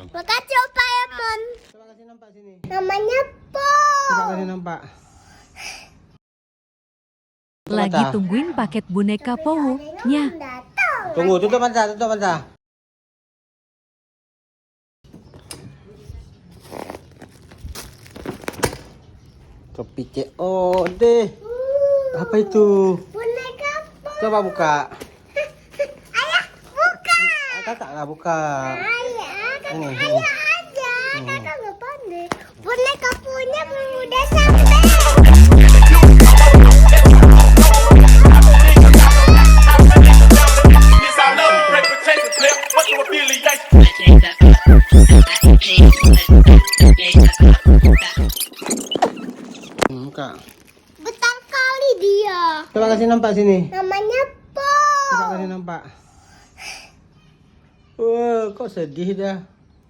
Makasih Opa Emon. Coba kasih nampak sini. Namanya Po. Coba kasih nampak. Lagi tungguin paket boneka Powo-nya. Tunggu, tutup mata, tutup mata. Kopi COD. Apa itu? Boneka Po. Coba buka. Ayah, buka. Kakak nggak buka. Ayah, Ini, kakak ini. ayah aja. Kakak nggak pandai. Boneka punya udah sampai. Buka. Betah kali dia. Coba kasih nampak sini. Namanya Po. Coba kasih nampak. Wah, kok sedih dah.